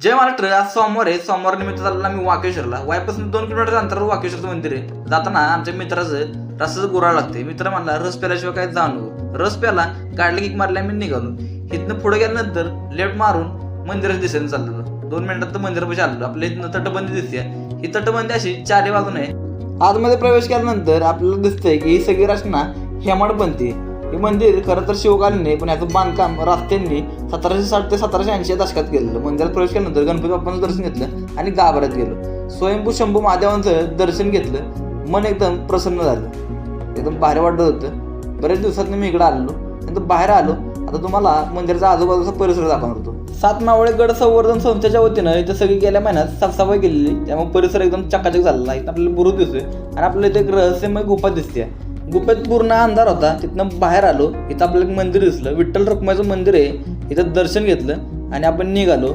जय महाराष्ट्र. आज सोमवार आहे. सोमवार निमित्त चालला मी वाकेश्वरला. वायपासून 2 किलोमीटर अंतरावर वाकेश्वरचं मंदिर आहे. जाताना आमच्या मित्राचं रस्त्याचं गुराळ लागते. मित्र म्हणला रस प्याल्याशिवाय काय जाऊ नको. रस प्याला, गाडीला किक मारली, आम्ही निघालो. इथनं पुढे गेल्यानंतर लेफ्ट मारून मंदिराच्या दिशेने चाललेलो. 2 मिनिटात तर मंदिरापाशी आलो. आपल्या इथनं तटबंदी दिसते. ही तटबंदी अशी 4 बाजून आहे. आतमध्ये प्रवेश केल्यानंतर आपल्याला दिसतंय की ही सगळी रचना हेमाडपंथी. हे मंदिर खरं तर शिवकालीन आहे, पण याचं बांधकाम राष्ट्रांनी 1760 ते 1780 या दशकात केलेलं. मंदिरात प्रवेश केल्यानंतर गणपती बाप्पांचं दर्शन घेतलं आणि गाभाऱ्यात गेलो. स्वयंभू शंभू महादेवांचं दर्शन घेतलं. मन एकदम प्रसन्न झालं, एकदम भारी वाटत होतं. बरेच दिवसात मी इकडे आलो. नंतर बाहेर आलो. आता तुम्हाला मंदिराचा आजूबाजूचा परिसर दाखवणार होतो. 7 मावळे गड संवर्धन संस्थेच्या वतीनं इथं सगळी गेल्या महिन्यात साफसफाई केलेली, त्यामुळे परिसर एकदम चकाचक झालेला आहे. इथं आपल्याला बुरुज दिसतोय आणि आपल्याला इथे एक रहस्यमय गुफा दिसते. गुफेत पूर्ण अंधार होता. तिथनं बाहेर आलो. इथं आपल्याला एक मंदिर दिसलं. विठ्ठल रखुमाईचं मंदिर आहे. इथं दर्शन घेतलं आणि आपण निघालो.